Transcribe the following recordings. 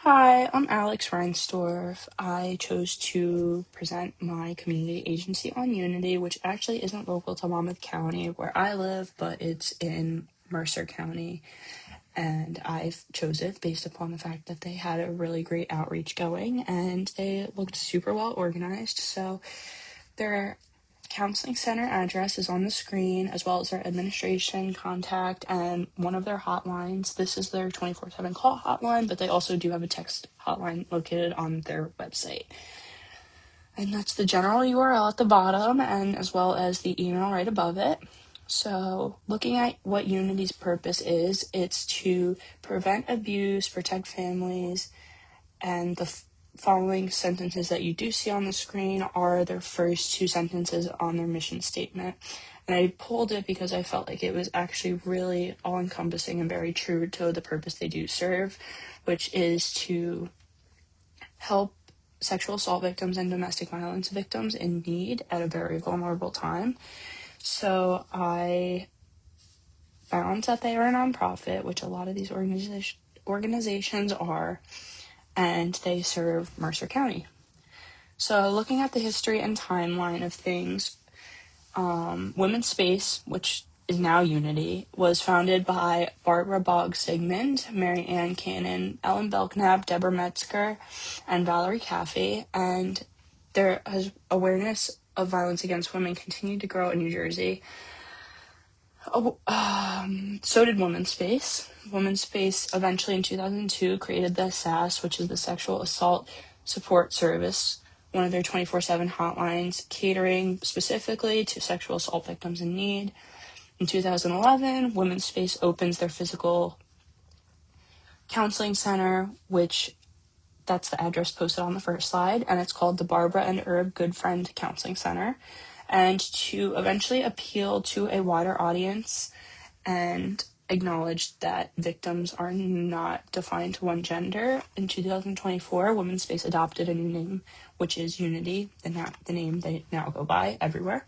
Hi, I'm Alex Reinsdorf. I chose to present my community agency on Younity, which actually isn't local to Monmouth County where I live, but it's in Mercer County. And I chose it based upon the fact that they had a really great outreach going and they looked super well organized. So their counseling center address is on the screen, as well as their administration contact and one of their hotlines. This is their 24/7 call hotline, but they also do have a text hotline located on their website. And that's the general URL at the bottom, and as well as the email right above it. So looking at what Younity's purpose is, it's to prevent abuse, protect families, and the following sentences that you do see on the screen are their first two sentences on their mission statement. And I pulled it because I felt like it was actually really all-encompassing and very true to the purpose they do serve, which is to help sexual assault victims and domestic violence victims in need at a very vulnerable time. So I found that they are a nonprofit, which a lot of these organizations are, and they serve Mercer County. So looking at the history and timeline of things, Women's Space, which is now Younity, was founded by Barbara Boggs-Sigmund, Mary Ann Cannon, Ellen Belknap, Deborah Metzger, and Valerie Caffey, and their awareness of violence against women continued to grow in New Jersey. So did Women's Space. Women's Space eventually in 2002 created the SAS, which is the Sexual Assault Support Service, one of their 24/7 hotlines, catering specifically to sexual assault victims in need. In 2011, Women's Space opens their physical counseling center, which that's the address posted on the first slide, and it's called the Barbara and Herb Good Friend Counseling Center. And to eventually appeal to a wider audience and acknowledge that victims are not defined to one gender, in 2024, Women's Space adopted a new name, which is Younity, the name they now go by everywhere.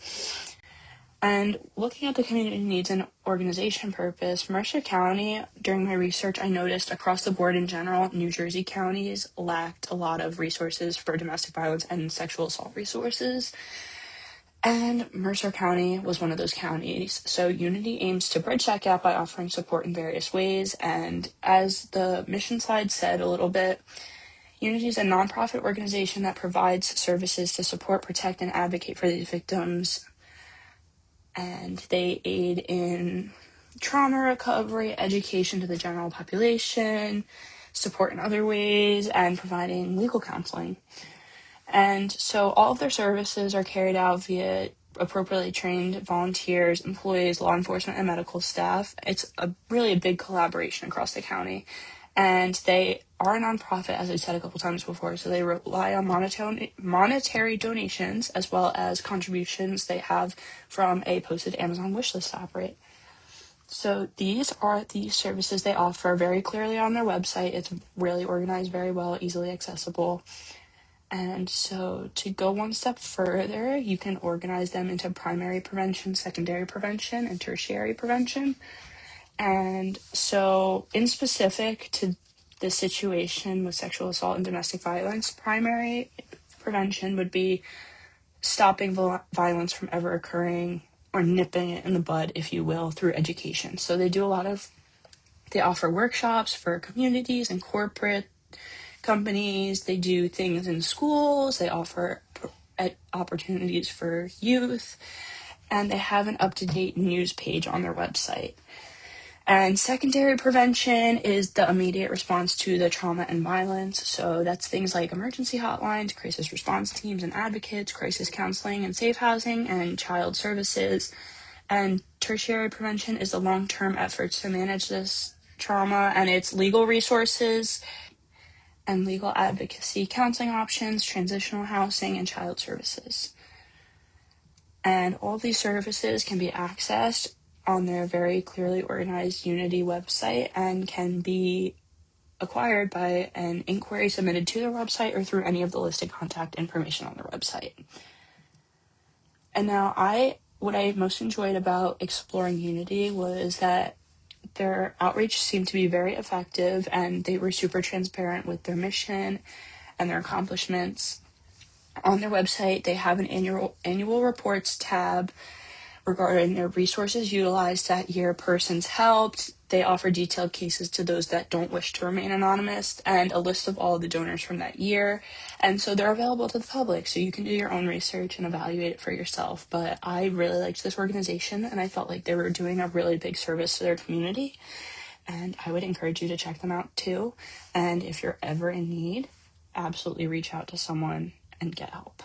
And looking at the community needs and organization purpose, Mercer County, during my research, I noticed across the board in general, New Jersey counties lacked a lot of resources for domestic violence and sexual assault resources. And Mercer County was one of those counties. So Younity aims to bridge that gap by offering support in various ways. And as the mission slide said a little bit, Younity is a nonprofit organization that provides services to support, protect, and advocate for these victims. And they aid in trauma recovery, education to the general population, support in other ways, and providing legal counseling. And so all of their services are carried out via appropriately trained volunteers, employees, law enforcement, and medical staff. It's really a big collaboration across the county. And they are a nonprofit, as I said a couple times before, so they rely on monetary donations as well as contributions they have from a posted Amazon wishlist to operate. So these are the services they offer very clearly on their website. It's really organized very well, easily accessible. And so to go one step further, you can organize them into primary prevention, secondary prevention, and tertiary prevention. And so in specific to the situation with sexual assault and domestic violence, primary prevention would be stopping violence from ever occurring or nipping it in the bud, if you will, through education. So they offer workshops for communities and corporate companies. They do things in schools. They offer opportunities for youth, and they have an up-to-date news page on their website. And secondary prevention is the immediate response to the trauma and violence. So that's things like emergency hotlines, crisis response teams and advocates, crisis counseling and safe housing, and child services. And tertiary prevention is the long-term efforts to manage this trauma, and it's legal resources and legal advocacy, counseling options, transitional housing, and child services. And all these services can be accessed on their very clearly organized Younity website and can be acquired by an inquiry submitted to their website or through any of the listed contact information on their website. And now what I most enjoyed about exploring Younity was that Their outreach seemed to be very effective, and they were super transparent with their mission and their accomplishments. On their website, they have an annual reports tab regarding their resources utilized that year, persons helped. They offer detailed cases to those that don't wish to remain anonymous, and a list of all of the donors from that year. And so they're available to the public, so you can do your own research and evaluate it for yourself. But I really liked this organization, and I felt like they were doing a really big service to their community. And I would encourage you to check them out too. And if you're ever in need, absolutely reach out to someone and get help.